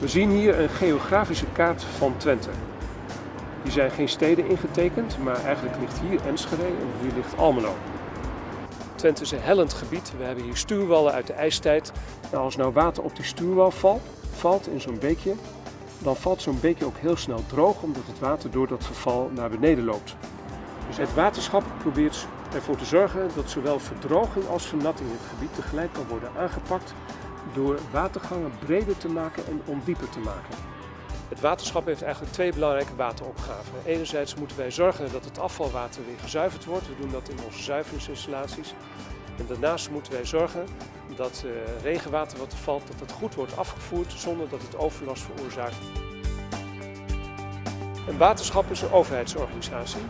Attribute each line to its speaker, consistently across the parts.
Speaker 1: zien hier een geografische kaart van Twente. Hier zijn geen steden ingetekend, maar eigenlijk ligt hier Enschede en hier ligt Almelo. Twente is een hellend gebied. We hebben hier stuwwallen uit de ijstijd. Nou, als nou water op die stuwwal valt in zo'n beekje, dan valt zo'n beekje ook heel snel droog, omdat het water door dat verval naar beneden loopt. Dus het waterschap probeert ervoor te zorgen dat zowel verdroging als vernatting in het gebied tegelijk kan worden aangepakt door watergangen breder te maken en ondieper te maken. Het waterschap heeft eigenlijk twee belangrijke wateropgaven. Enerzijds moeten wij zorgen dat het afvalwater weer gezuiverd wordt. We doen dat in onze zuiveringsinstallaties. En daarnaast moeten wij zorgen dat regenwater wat er valt, dat het goed wordt afgevoerd zonder dat het overlast veroorzaakt. Een waterschap is een overheidsorganisatie.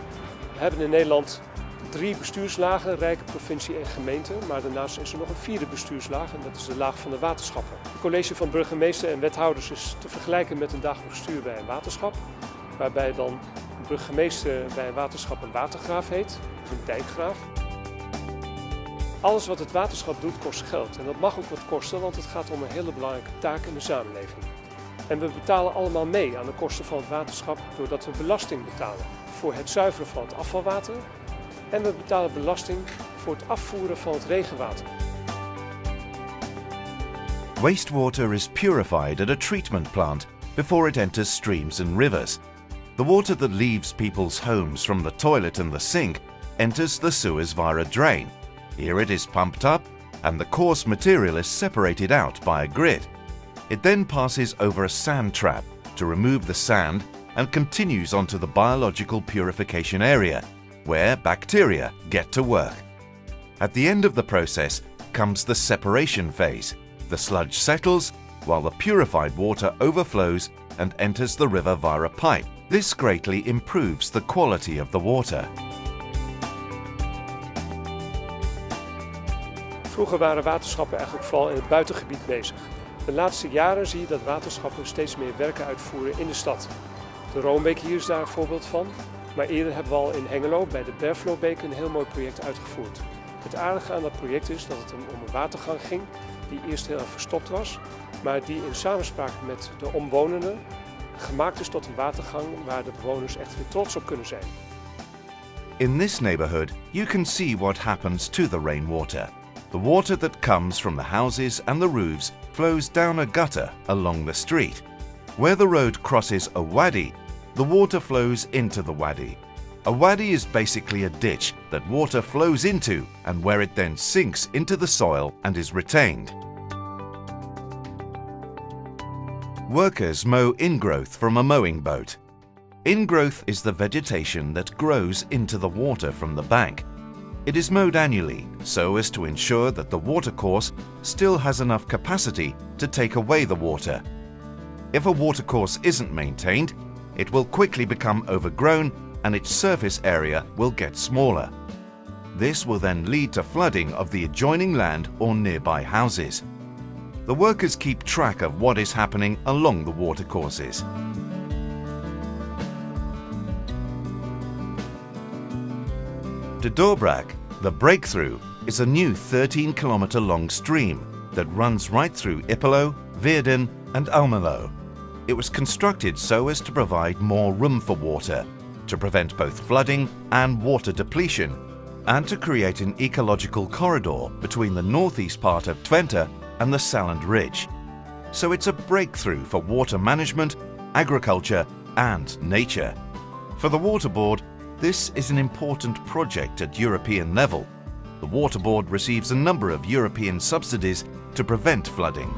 Speaker 1: We hebben in Nederland 3 bestuurslagen, Rijk, provincie en gemeente. Maar daarnaast is er nog een 4e bestuurslaag en dat is de laag van de waterschappen. Het college van burgemeester en wethouders is te vergelijken met een dagelijks bestuur bij een waterschap. Waarbij dan de burgemeester bij een waterschap een watergraaf heet, of een dijkgraaf. Alles wat het waterschap doet kost geld en dat mag ook wat kosten, want het gaat om een hele belangrijke taak in de samenleving. En we betalen allemaal mee aan de kosten van het waterschap doordat we belasting betalen voor het zuiveren van het afvalwater. En we betalen belasting voor het afvoeren van het regenwater.
Speaker 2: Wastewater is purified at a treatment plant before it enters streams and rivers. The water that leaves people's homes from the toilet and the sink enters the sewers via a drain. Here it is pumped up and the coarse material is separated out by a grid. It then passes over a sand trap to remove the sand and continues onto the biological purification area, where bacteria get to work. At the end of the process comes the separation phase. The sludge settles while the purified water overflows and enters the river via a pipe. This greatly improves the quality of the water.
Speaker 1: Vroeger waren waterschappen eigenlijk vooral in het buitengebied bezig. De laatste jaren zie je dat waterschappen steeds meer werken uitvoeren in de stad. De Roombeek hier is daar een voorbeeld van. Maar eerder hebben we al in Hengelo bij de Berflobeek een heel mooi project uitgevoerd. Het aardige aan dat project is dat het om een watergang ging die eerst heel erg verstopt was, maar die in samenspraak met de omwonenden gemaakt is tot een watergang waar de bewoners echt weer trots op kunnen zijn.
Speaker 2: In this neighborhood, you can see what happens to the rainwater. The water that comes from the houses and the roofs flows down a gutter along the street. Where the road crosses a wadi, the water flows into the wadi. A wadi is basically a ditch that water flows into and where it then sinks into the soil and is retained. Workers mow ingrowth from a mowing boat. Ingrowth is the vegetation that grows into the water from the bank. It is mowed annually so as to ensure that the watercourse still has enough capacity to take away the water. If a watercourse isn't maintained, it will quickly become overgrown and its surface area will get smaller. This will then lead to flooding of the adjoining land or nearby houses. The workers keep track of what is happening along the watercourses. De Doorbrak, the breakthrough, is a new 13-kilometer long stream that runs right through Ipelo, Veerden and Almelo. It was constructed so as to provide more room for water, to prevent both flooding and water depletion, and to create an ecological corridor between the northeast part of Twente and the Salland Ridge. So it's a breakthrough for water management, agriculture and nature. For the Water Board, this is an important project at European level. The Water Board receives a number of European subsidies to prevent flooding.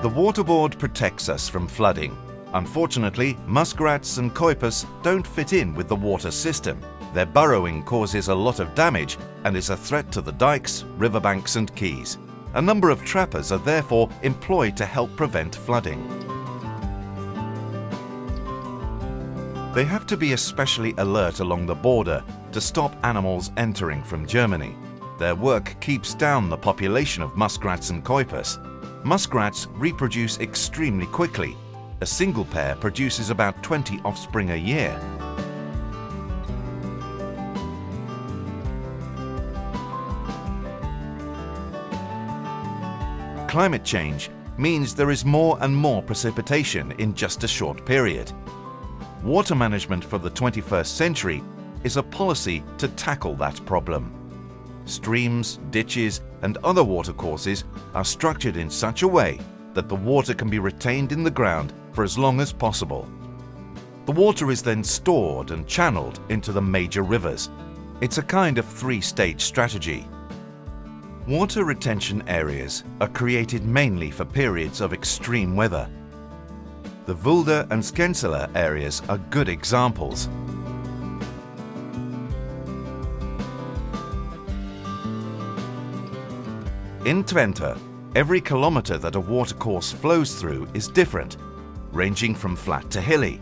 Speaker 2: The Water Board protects us from flooding. Unfortunately, muskrats and coipus don't fit in with the water system. Their burrowing causes a lot of damage and is a threat to the dikes, riverbanks and quays. A number of trappers are therefore employed to help prevent flooding. They have to be especially alert along the border to stop animals entering from Germany. Their work keeps down the population of muskrats and coipus. Muskrats reproduce extremely quickly. A single pair produces about 20 offspring a year. climate change means there is more and more precipitation in just a short period. Water management for the 21st century is a policy to tackle that problem. Streams, ditches, and other watercourses are structured in such a way that the water can be retained in the ground for as long as possible. The water is then stored and channeled into the major rivers. It's a kind of three-stage strategy. Water retention areas are created mainly for periods of extreme weather. The Vulde and Skensela areas are good examples. In Twente, every kilometre that a watercourse flows through is different, ranging from flat to hilly.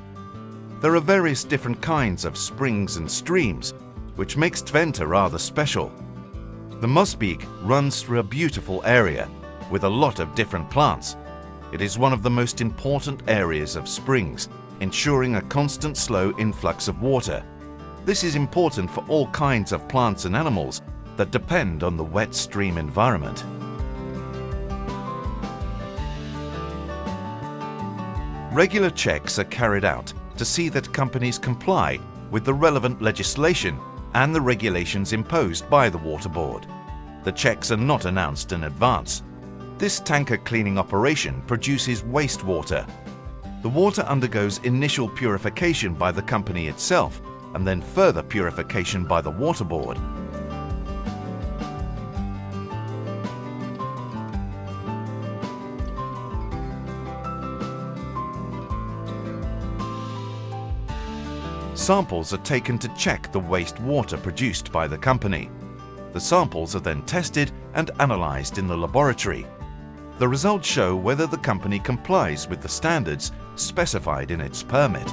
Speaker 2: There are various different kinds of springs and streams, which makes Twente rather special. The Mosbeek runs through a beautiful area with a lot of different plants. It is one of the most important areas of springs, ensuring a constant slow influx of water. This is important for all kinds of plants and animals that depend on the wet stream environment. Regular checks are carried out to see that companies comply with the relevant legislation and the regulations imposed by the Water Board. The checks are not announced in advance. This tanker cleaning operation produces wastewater. The water undergoes initial purification by the company itself and then further purification by the Water Board. Samples are taken to check the wastewater produced by the company. The samples are then tested and analysed in the laboratory. The results show whether the company complies with the standards specified in its permit.